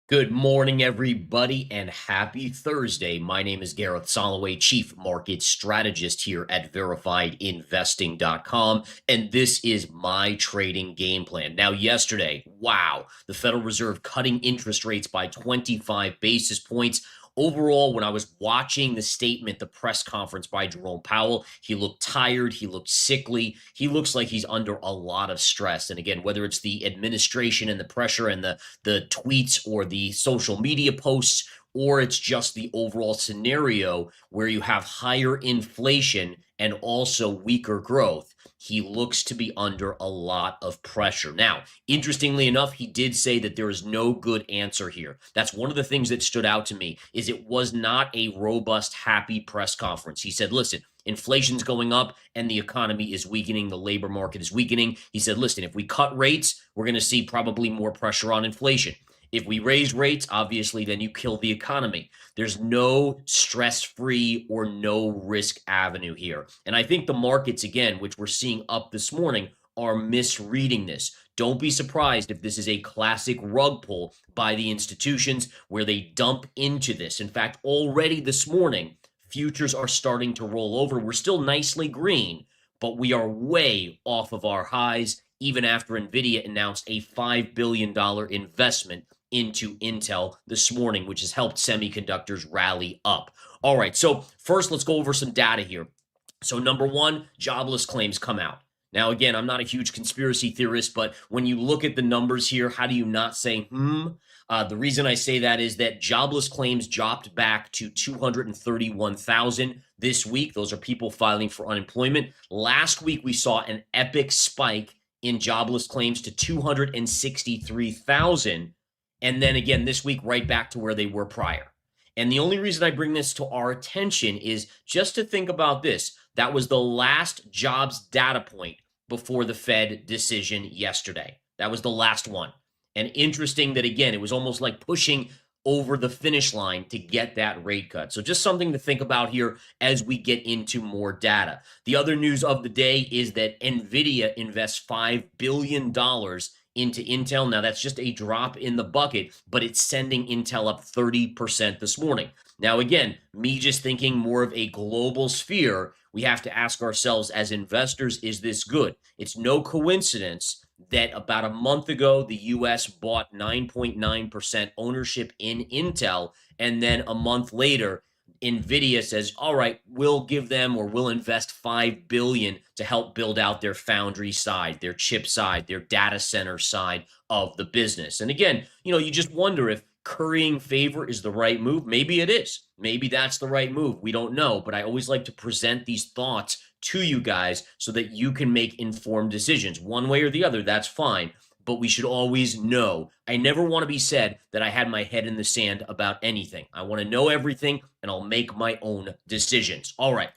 Good morning, everybody, and happy Thursday. My name is Gareth Soloway, Chief Market Strategist here at VerifiedInvesting.com, and this is my trading game plan. Now, yesterday, wow, the Federal Reserve cutting interest rates by 25 basis points. Overall, when I was watching the statement, the press conference by Jerome Powell, he looked tired. He looked sickly. He looks like he's under a lot of stress. And again, whether it's the administration and the pressure and the tweets or the social media posts, or it's just the overall scenario where you have higher inflation and also weaker growth, he looks to be under a lot of pressure. Now, interestingly enough, he did say that there is no good answer here. That's one of the things that stood out to me is it was not a robust, happy press conference. He said, listen, inflation's going up and the economy is weakening. The labor market is weakening. He said, listen, if we cut rates, we're going to see probably more pressure on inflation. If we raise rates, obviously, then you kill the economy. There's no stress-free or no risk avenue here. And I think the markets, again, which we're seeing up this morning, are misreading this. Don't be surprised if this is a classic rug pull by the institutions where they dump into this. In fact, already this morning, futures are starting to roll over. We're still nicely green, but we are way off of our highs, even after NVIDIA announced a $5 billion investment into Intel this morning, which has helped semiconductors rally up. All right, so first let's go over some data here. So number one, jobless claims come out. Now, again, I'm not a huge conspiracy theorist, but when you look at the numbers here, how do you not say, the reason I say that is that jobless claims dropped back to 231,000 this week. Those are people filing for unemployment. Last week, we saw an epic spike in jobless claims to 263,000. And then again, this week, right back to where they were prior. And the only reason I bring this to our attention is just to think about this. That was the last jobs data point before the Fed decision yesterday. That was the last one. And interesting that, again, it was almost like pushing over the finish line to get that rate cut. So just something to think about here as we get into more data. The other news of the day is that NVIDIA invests $5 billion into Intel. Now, that's just a drop in the bucket, but it's sending Intel up 30% this morning. Now, again, me just thinking more of a global sphere, we have to ask ourselves as investors, is this good? It's no coincidence that about a month ago, the U.S. bought 9.9% ownership in Intel, and then a month later, NVIDIA says, all right, we'll give them or we'll invest $5 billion to help build out their foundry side, their chip side, their data center side of the business. And again, you just wonder if currying favor is the right move. Maybe it is. Maybe that's the right move. We don't know. But I always like to present these thoughts to you guys so that you can make informed decisions. One way or the other, that's fine. But we should always know. I never want to be said that I had my head in the sand about anything. I want to know everything, and I'll make my own decisions. All right.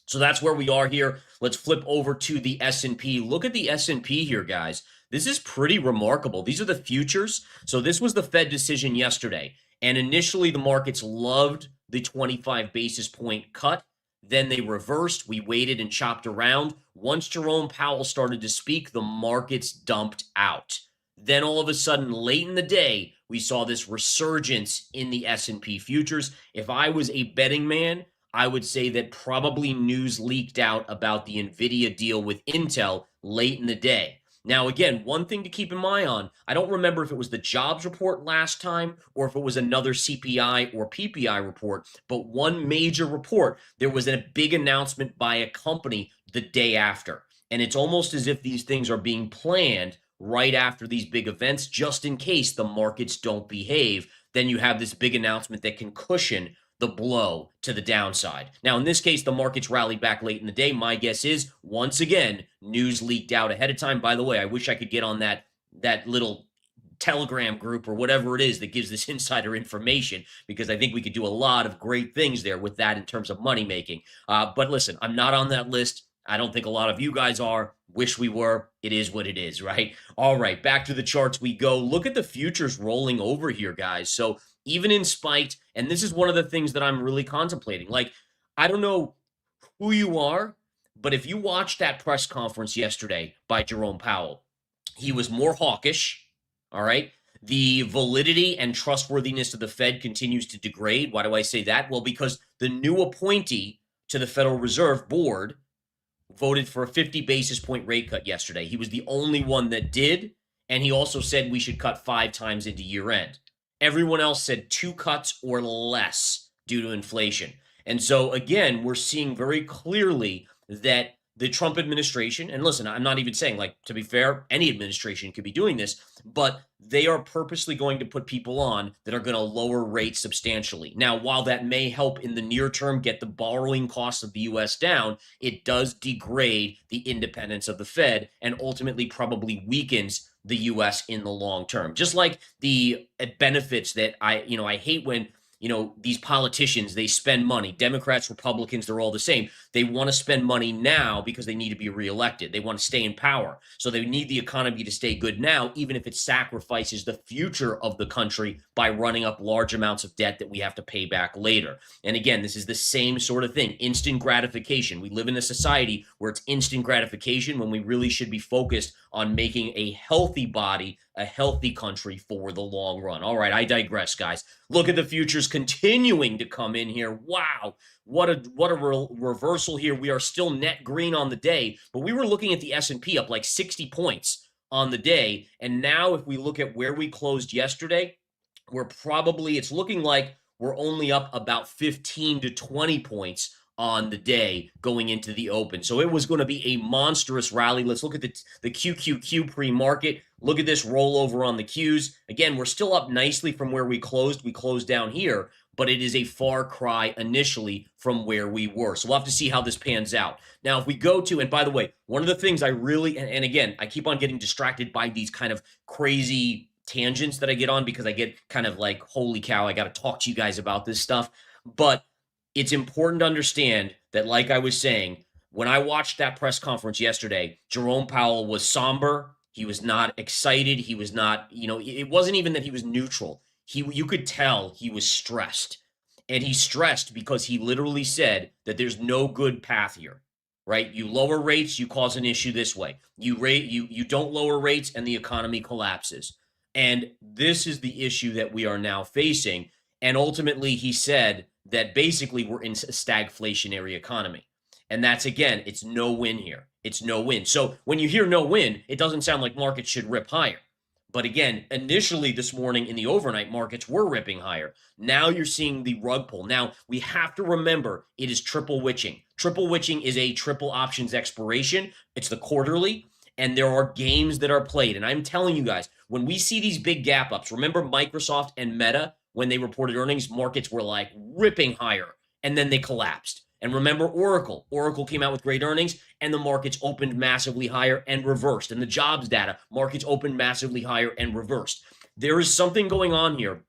So that's where we are here. Let's flip over to the S&P. Look at the S&P here, guys. This is pretty remarkable. These are the futures. So this was the Fed decision yesterday. And initially, the markets loved the 25 basis point cut. Then they reversed. We waited and chopped around. Once Jerome Powell started to speak, the markets dumped out. Then all of a sudden, late in the day, we saw this resurgence in the S&P futures. If I was a betting man, I would say that probably news leaked out about the NVIDIA deal with Intel late in the day. Now, again, one thing to keep in mind on, I don't remember if it was the jobs report last time or if it was another CPI or PPI report, but one major report, there was a big announcement by a company the day after. And it's almost as if these things are being planned right after these big events, just in case the markets don't behave. Then you have this big announcement that can cushion the blow to the downside. Now, in this case, the markets rallied back late in the day. My guess is, once again, news leaked out ahead of time. By the way, I wish I could get on that little Telegram group or whatever it is that gives this insider information, because I think we could do a lot of great things there with that in terms of money making. But listen, I'm not on that list. I don't think a lot of you guys are. Wish we were. It is what it is, right? All right, back to the charts we go. Look at the futures rolling over here, guys. So even in spite, and this is one of the things that I'm really contemplating. Like, I don't know who you are, but if you watched that press conference yesterday by Jerome Powell, he was more hawkish, all right? The validity and trustworthiness of the Fed continues to degrade. Why do I say that? Well, because the new appointee to the Federal Reserve Board voted for a 50 basis point rate cut yesterday. He was the only one that did, and he also said we should cut 5 times into year end. Everyone else said 2 cuts or less due to inflation. And so, again, we're seeing very clearly that the Trump administration, and listen, I'm not even saying, like, to be fair, any administration could be doing this, but they are purposely going to put people on that are going to lower rates substantially. Now, while that may help in the near term get the borrowing costs of the US down, it does degrade the independence of the Fed and ultimately probably weakens the US in the long term. Just like the benefits that I hate when these politicians, they spend money. Democrats, Republicans, they're all the same. They want to spend money now because they need to be reelected. They want to stay in power. So they need the economy to stay good now, even if it sacrifices the future of the country by running up large amounts of debt that we have to pay back later. And again, this is the same sort of thing, instant gratification. We live in a society where it's instant gratification when we really should be focused on making a healthy body, a healthy country for the long run. All right, I digress, guys. Look at the futures continuing to come in here. Wow, what a reversal here. We are still net green on the day, but we were looking at the S&P up like 60 points on the day. And now if we look at where we closed yesterday, it's looking like we're only up about 15 to 20 points on the day going into the open. So it was going to be a monstrous rally. Let's look at the QQQ pre-market. Look at this rollover on the Qs. Again, we're still up nicely from where we closed. We closed down here, but it is a far cry initially from where we were. So we'll have to see how this pans out. Now, if we go to, and by the way, one of the things I really, and again, I keep on getting distracted by these kind of crazy tangents that I get on because I get kind of like, holy cow, I got to talk to you guys about this stuff. But it's important to understand that, like I was saying, when I watched that press conference yesterday, Jerome Powell was somber. He was not excited. He was not, it wasn't even that he was neutral. You could tell he was stressed. And he's stressed because he literally said that there's no good path here, right? You lower rates, you cause an issue this way. You don't lower rates and the economy collapses. And this is the issue that we are now facing. And ultimately, he said that basically we're in a stagflationary economy. And that's, again, it's no win here. It's no win. So when you hear no win, it doesn't sound like markets should rip higher. But again, initially this morning in the overnight markets were ripping higher. Now you're seeing the rug pull. Now we have to remember it is triple witching. Triple witching is a triple options expiration. It's the quarterly, and there are games that are played. And I'm telling you guys, when we see these big gap ups, remember Microsoft and Meta, when they reported earnings, markets were like ripping higher, and then they collapsed. And remember Oracle. Oracle came out with great earnings, and the markets opened massively higher and reversed. And the jobs data, markets opened massively higher and reversed. There is something going on here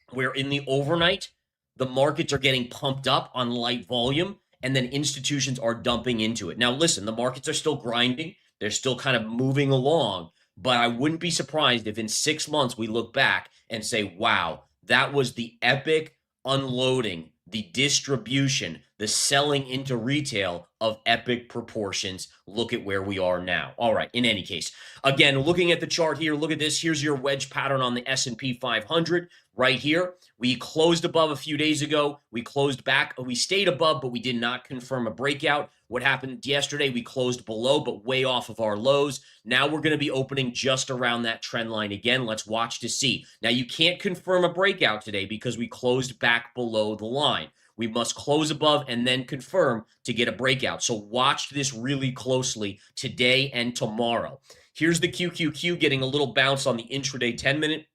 where in the overnight, the markets are getting pumped up on light volume, and then institutions are dumping into it. Now, listen, the markets are still grinding. They're still kind of moving along, but I wouldn't be surprised if in 6 months we look back and say, wow, that was the epic unloading, the distribution, the selling into retail of epic proportions. Look at where we are now. All right, in any case, again, looking at the chart here, look at this. Here's your wedge pattern on the S&P 500 right here. We closed above a few days ago. We closed back. We stayed above, but we did not confirm a breakout. What happened yesterday? We closed below, but way off of our lows. Now we're going to be opening just around that trend line again. Let's watch to see. Now, you can't confirm a breakout today because we closed back below the line. We must close above and then confirm to get a breakout. So watch this really closely today and tomorrow. Here's the QQQ getting a little bounce on the intraday 10-minute.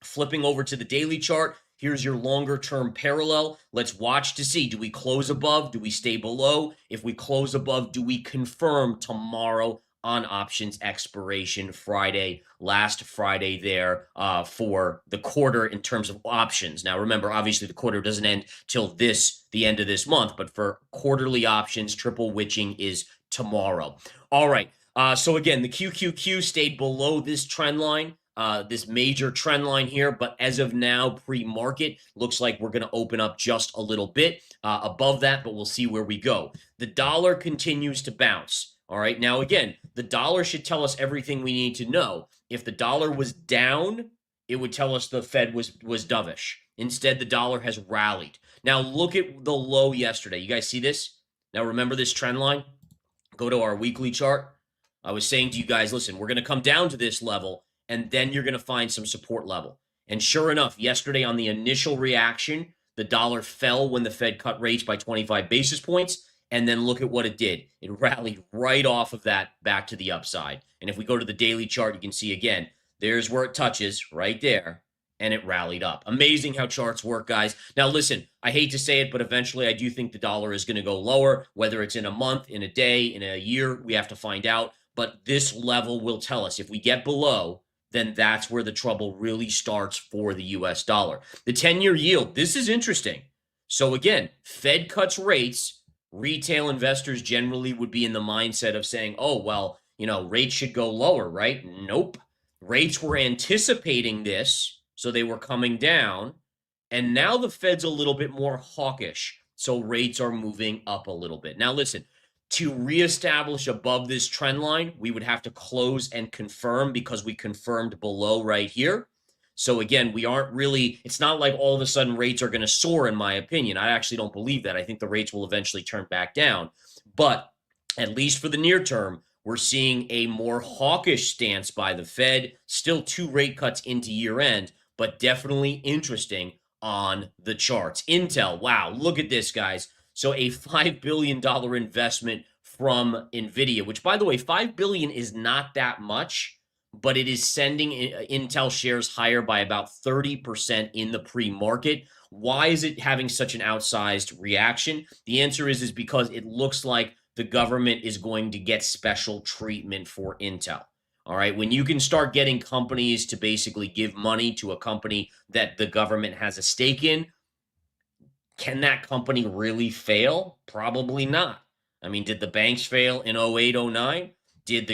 Flipping over to the daily chart, here's your longer term parallel. Let's watch to see, do we close above? Do we stay below? If we close above, do we confirm tomorrow on options expiration Friday, last Friday there for the quarter in terms of options? Now, remember, obviously the quarter doesn't end till the end of this month, but for quarterly options, triple witching is tomorrow. All right. So again, the QQQ stayed below this trend line. This major trend line here, but as of now, pre-market, looks like we're going to open up just a little bit above that, but we'll see where we go. The dollar continues to bounce. All right. Now, again, the dollar should tell us everything we need to know. If the dollar was down, it would tell us the Fed was dovish. Instead, the dollar has rallied. Now, look at the low yesterday. You guys see this? Now, remember this trend line? Go to our weekly chart. I was saying to you guys, listen, we're going to come down to this level, and then you're going to find some support level. And sure enough, yesterday on the initial reaction, the dollar fell when the Fed cut rates by 25 basis points. And then look at what it did. It rallied right off of that back to the upside. And if we go to the daily chart, you can see again, there's where it touches right there, and it rallied up. Amazing how charts work, guys. Now, listen, I hate to say it, but eventually I do think the dollar is going to go lower, whether it's in a month, in a day, in a year, we have to find out. But this level will tell us if we get below, then that's where the trouble really starts for the US dollar. The 10-year yield, this is interesting. So again, Fed cuts rates. Retail investors generally would be in the mindset of saying, oh, well, rates should go lower, right? Nope. Rates were anticipating this, so they were coming down. And now the Fed's a little bit more hawkish, so rates are moving up a little bit. Now, listen, to reestablish above this trend line, we would have to close and confirm because we confirmed below right here. So again, we aren't really, it's not like all of a sudden rates are going to soar, in my opinion. I actually don't believe that. I think the rates will eventually turn back down. But at least for the near term, we're seeing a more hawkish stance by the Fed. Still 2 rate cuts into year end, but definitely interesting on the charts. Intel, wow, look at this, guys. So a $5 billion investment from NVIDIA, which, by the way, $5 billion is not that much, but it is sending Intel shares higher by about 30% in the pre-market. Why is it having such an outsized reaction? The answer is because it looks like the government is going to get special treatment for Intel. All right, when you can start getting companies to basically give money to a company that the government has a stake in, can that company really fail? Probably not. I mean, did the banks fail in 08, 09? Did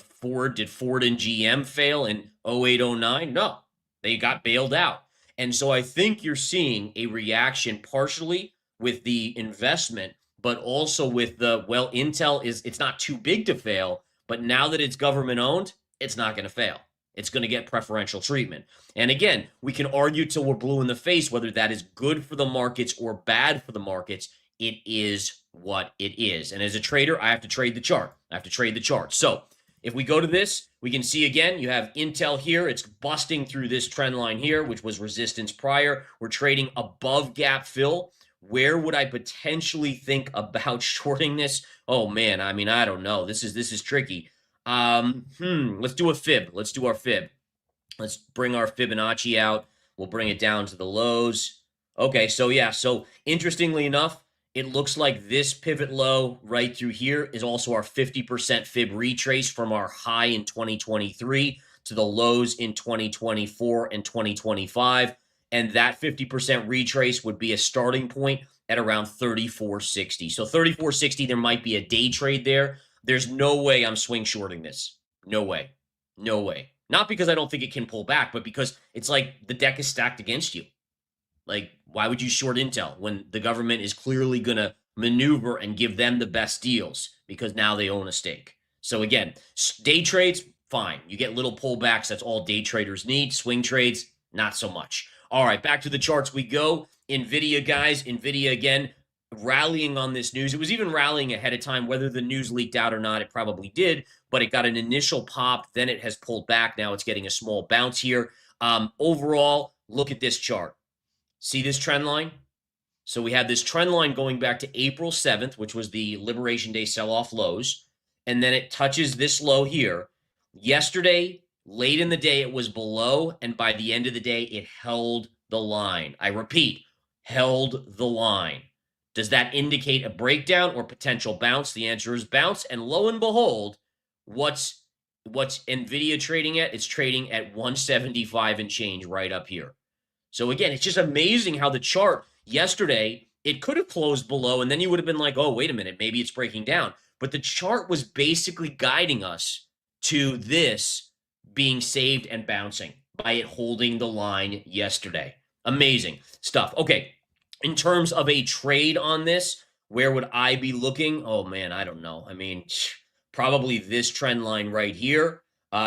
Ford and GM fail in 08, 09? No, they got bailed out. And so I think you're seeing a reaction partially with the investment, but also with Intel it's not too big to fail, but now that it's government owned, it's not going to fail. It's going to get preferential treatment. And again, we can argue till we're blue in the face whether that is good for the markets or bad for the markets. It is what it is. And as a trader, I have to trade the chart. So if we go to this, we can see again, you have Intel here. It's busting through this trend line here, which was resistance prior. We're trading above gap fill. Where would I potentially think about shorting this? Oh man, I mean, I don't know. This is tricky. Let's do a fib. Let's do our fib. Let's bring our Fibonacci out. We'll bring it down to the lows. Okay, so yeah, so interestingly enough, it looks like this pivot low right through here is also our 50% fib retrace from our high in 2023 to the lows in 2024 and 2025. And that 50% retrace would be a starting point at around 34.60. So 34.60, there might be a day trade there. There's no way I'm swing shorting this. No way. No way. Not because I don't think it can pull back, but because it's like the deck is stacked against you. Like, why would you short Intel when the government is clearly going to maneuver and give them the best deals because now they own a stake? So again, day trades, fine. You get little pullbacks. That's all day traders need. Swing trades, not so much. All right, back to the charts we go. NVIDIA, guys. NVIDIA, again, rallying on this news. It was even rallying ahead of time. Whether the news leaked out or not, it probably did, but it got an initial pop. Then it has pulled back. Now it's getting a small bounce here. Overall, look at this chart. See this trend line? So we have this trend line going back to April 7th, which was the Liberation Day sell-off lows, and then it touches this low here. Yesterday, late in the day, it was below, and by the end of the day, it held the line. I repeat, held the line. Does that indicate a breakdown or potential bounce? The answer is bounce, and lo and behold, what's NVIDIA trading at? It's trading at 175 and change right up here. So again, it's just amazing how the chart yesterday, it could have closed below, and then you would have been like, oh, wait a minute, maybe it's breaking down. But the chart was basically guiding us to this being saved and bouncing by it holding the line yesterday. Amazing stuff. Okay, in terms of a trade on this, where would I be looking? Oh, man, I don't know. I mean, probably this trend line right here.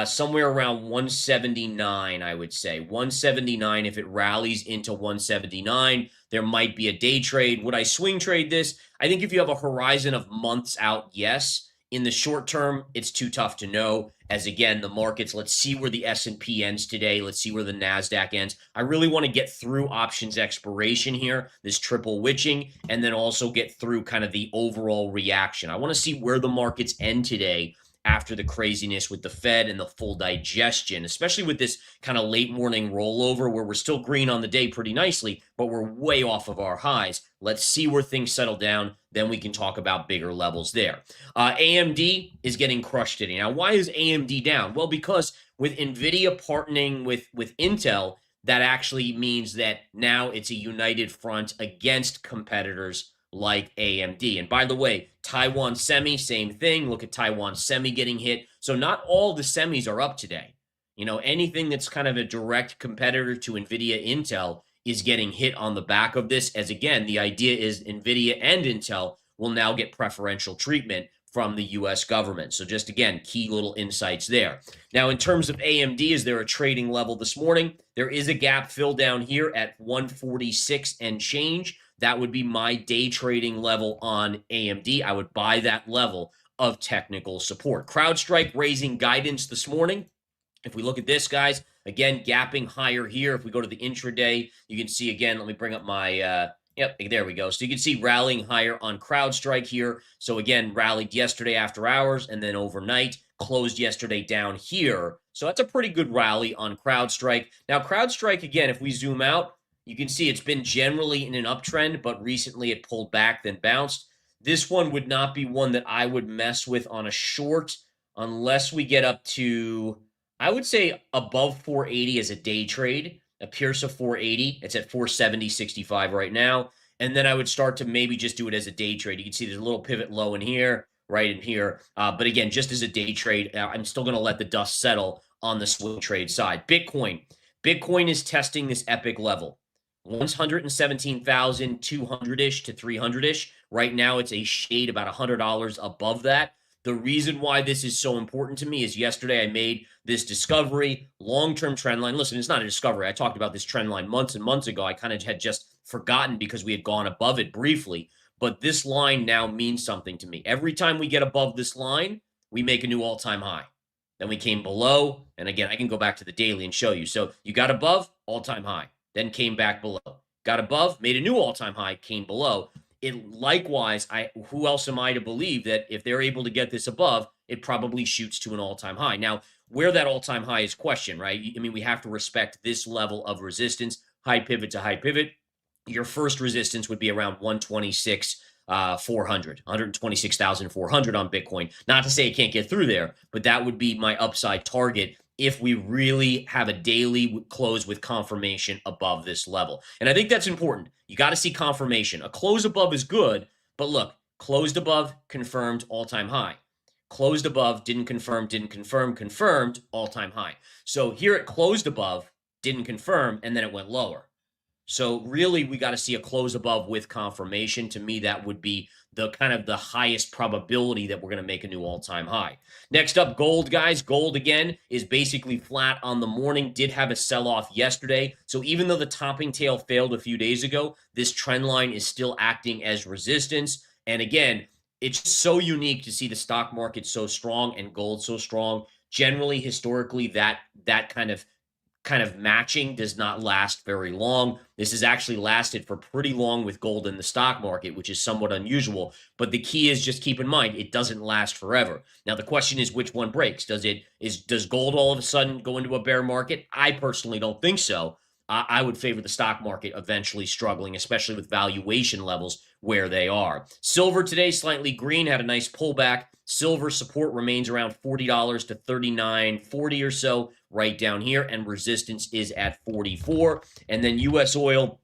Somewhere around 179, I would say. 179, if it rallies into 179, there might be a day trade. Would I swing trade this? I think if you have a horizon of months out, yes. In the short term, it's too tough to know. As again, the markets, let's see where the S&P ends today. Let's see where the NASDAQ ends. I really want to get through options expiration here, this triple witching, and then also get through kind of the overall reaction. I want to see where the markets end today after the craziness with the Fed and the full digestion, especially with this kind of late morning rollover where we're still green on the day pretty nicely, but we're way off of our highs. Let's see where things settle down. Then we can talk about bigger levels there. AMD is getting crushed today. Now, why is AMD down? Well, because with NVIDIA partnering with Intel, that actually means that now it's a united front against competitors like AMD. And by the way, Taiwan Semi, same thing. Look at Taiwan Semi getting hit. So not all the semis are up today. You know, anything that's kind of a direct competitor to NVIDIA Intel is getting hit on the back of this. As again, the idea is NVIDIA and Intel will now get preferential treatment from the US government. So just again, key little insights there. Now, in terms of AMD, is there a trading level this morning? There is a gap fill down here at 146 and change. That would be my day trading level on AMD. I would buy that level of technical support. CrowdStrike raising guidance this morning. If we look at this, guys, again, gapping higher here. If we go to the intraday, you can see again, let me bring up my, yep, there we go. So you can see rallying higher on CrowdStrike here. So again, rallied yesterday after hours and then overnight, closed yesterday down here. So that's a pretty good rally on CrowdStrike. Now, CrowdStrike, again, if we zoom out, you can see it's been generally in an uptrend, but recently it pulled back, then bounced. This one would not be one that I would mess with on a short unless we get up to, I would say, above 480 as a day trade, a Pierce of 480. It's at 470.65 right now. And then I would start to maybe just do it as a day trade. You can see there's a little pivot low in here, right in here. But again, just as a day trade, I'm still going to let the dust settle on the swing trade side. Bitcoin is testing this epic level. 117,200-ish to 300-ish. Right now, it's a shade about $100 above that. The reason why this is so important to me is yesterday I made this discovery, long-term trend line. Listen, it's not a discovery. I talked about this trend line months and months ago. I kind of had just forgotten because we had gone above it briefly. But this line now means something to me. Every time we get above this line, we make a new all-time high. Then we came below. And again, I can go back to the daily and show you. So you got above, all-time high. Then came back below. Got above, made a new all-time high, came below. It likewise, who else am I to believe that if they're able to get this above, it probably shoots to an all-time high. Now, where that all-time high is questioned, right? I mean, we have to respect this level of resistance, high pivot to high pivot. Your first resistance would be around 126,400 on Bitcoin. Not to say it can't get through there, but that would be my upside target if we really have a daily close with confirmation above this level. And I think that's important. You got to see confirmation. A close above is good, but look, closed above, confirmed, all-time high. Closed above, didn't confirm, confirmed, all-time high. So here it closed above, didn't confirm, and then it went lower. So really, we got to see a close above with confirmation. To me, that would be the kind of the highest probability that we're going to make a new all-time high. Next up, gold, guys. Gold, again, is basically flat on the morning. Did have a sell-off yesterday. So even though the topping tail failed a few days ago, this trend line is still acting as resistance. And again, it's so unique to see the stock market so strong and gold so strong. Generally, historically, that kind of matching does not last very long. This has actually lasted for pretty long with gold in the stock market, which is somewhat unusual. But the key is just keep in mind, it doesn't last forever. Now, the question is which one breaks? Does gold all of a sudden go into a bear market? I personally don't think so. I would favor the stock market eventually struggling, especially with valuation levels where they are. Silver today, slightly green, had a nice pullback. Silver support remains around $40 to $39.40 or so right down here, and resistance is at 44. And then U.S. oil,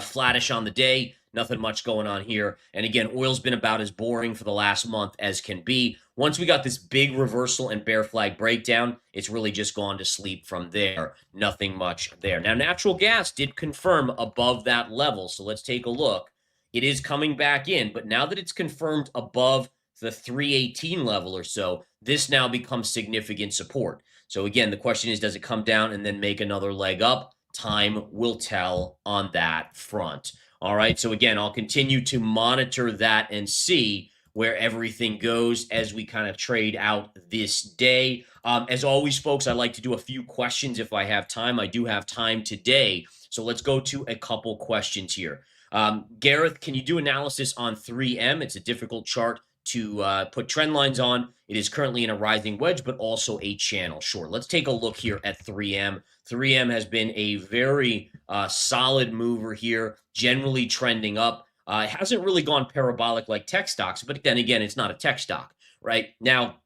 flattish on the day. Nothing much going on here. And again, oil's been about as boring for the last month as can be. Once we got this big reversal and bear flag breakdown, it's really just gone to sleep from there. Nothing much there. Now, natural gas did confirm above that level. So let's take a look. It is coming back in, but now that it's confirmed above the 318 level or so, this now becomes significant support. So again, the question is, does it come down and then make another leg up? Time will tell on that front. All right. So again, I'll continue to monitor that and see where everything goes as we kind of trade out this day. As always, folks, I like to do a few questions if I have time. I do have time today. So let's go to a couple questions here. Gareth, can you do analysis on 3M? It's a difficult chart to put trend lines on. It is currently in a rising wedge, but also a channel short. Let's take a look here at 3M. 3M has been a very solid mover here, generally trending up. It hasn't really gone parabolic like tech stocks, but then again, it's not a tech stock, right? Now,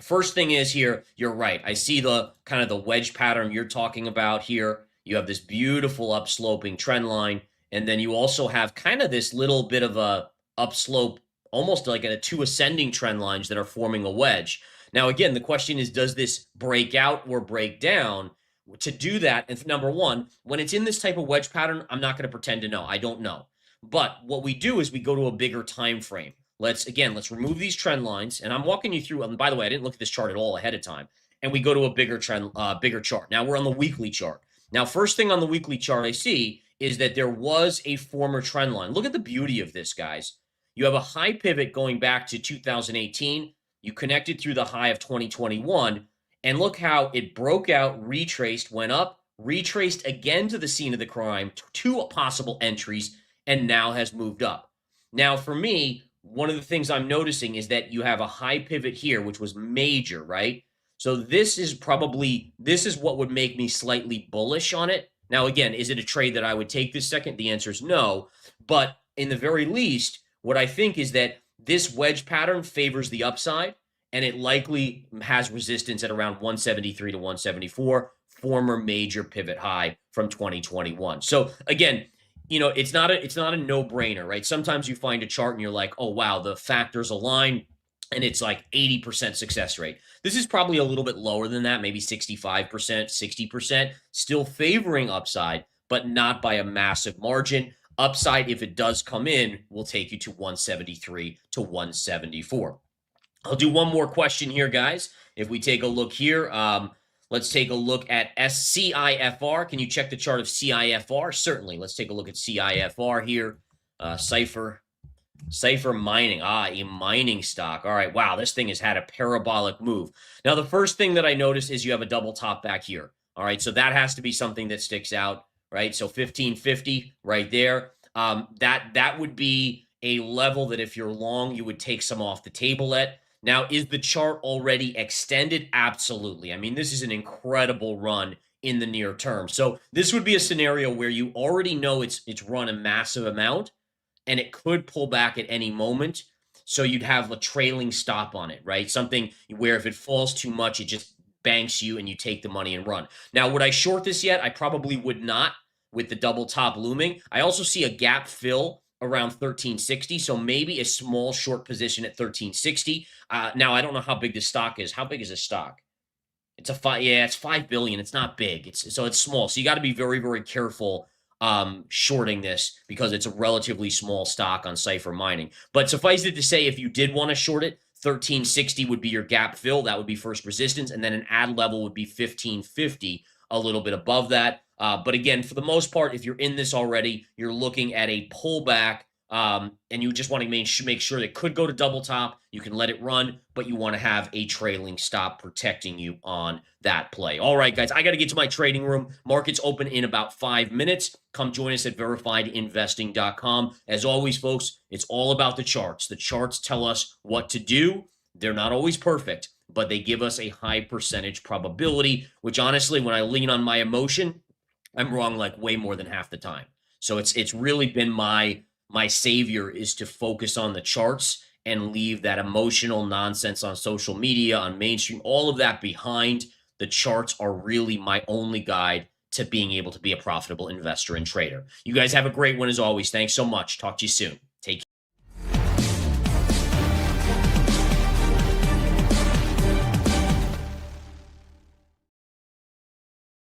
first thing is here, you're right. I see the kind of the wedge pattern you're talking about here. You have this beautiful upsloping trend line, and then you also have kind of this little bit of a upslope, almost like two ascending trend lines that are forming a wedge. Now, again, the question is, does this break out or break down? To do that, and number one, when it's in this type of wedge pattern, I'm not going to pretend to know. I don't know. But what we do is we go to a bigger time frame. Let's remove these trend lines, and I'm walking you through. And by the way, I didn't look at this chart at all ahead of time. And we go to a bigger chart. Now we're on the weekly chart. Now, first thing on the weekly chart I see is that there was a former trend line. Look at the beauty of this, guys. You have a high pivot going back to 2018. You connected through the high of 2021, and look how it broke out, retraced, went up, retraced again to the scene of the crime, two possible entries, and now has moved up. Now, for me, one of the things I'm noticing is that you have a high pivot here, which was major, right? So this is what would make me slightly bullish on it. Now, again, is it a trade that I would take this second? The answer is no. But in the very least, what I think is that this wedge pattern favors the upside, and it likely has resistance at around 173 to 174, former major pivot high from 2021. So again, it's not a no-brainer, right? Sometimes you find a chart and you're like, oh, wow, the factors align, and it's like 80% success rate. This is probably a little bit lower than that, maybe 65%, 60%, still favoring upside, but not by a massive margin. Upside, if it does come in, will take you to 173 to 174. I'll do one more question here, guys. If we take a look here, let's take a look at CIFR. Can you check the chart of CIFR? Certainly. Let's take a look at CIFR here. Cipher Mining. A mining stock. All right. Wow, this thing has had a parabolic move. Now, the first thing that I noticed is you have a double top back here. All right. So that has to be something that sticks out, right? So 1550 right there. That would be a level that if you're long, you would take some off the table at. Now, is the chart already extended? Absolutely. I mean, this is an incredible run in the near term. So this would be a scenario where you already know it's run a massive amount, and it could pull back at any moment. So you'd have a trailing stop on it, right? Something where if it falls too much, it just banks you and you take the money and run. Now, would I short this yet? I probably would not with the double top looming. I also see a gap fill around 1360, so maybe a small short position at 1360. Now, I don't know how big this stock is. How big is this stock? It's it's 5 billion. It's not big. So it's small. So you got to be very, very careful shorting this because it's a relatively small stock on Cipher Mining. But suffice it to say, if you did want to short it, 1360 would be your gap fill. That would be first resistance, and then an add level would be 1550, a little bit above that. But again, for the most part, if you're in this already, you're looking at a pullback, and you just want to make sure that it could go to double top. You can let it run, but you want to have a trailing stop protecting you on that play. All right, guys, I got to get to my trading room. Markets open in about 5 minutes. Come join us at verifiedinvesting.com. As always, folks, it's all about the charts. The charts tell us what to do. They're not always perfect, but they give us a high percentage probability, which honestly, when I lean on my emotion, I'm wrong like way more than half the time. So it's really been my savior is to focus on the charts and leave that emotional nonsense on social media, on mainstream, all of that behind. The charts are really my only guide to being able to be a profitable investor and trader. You guys have a great one as always. Thanks so much. Talk to you soon.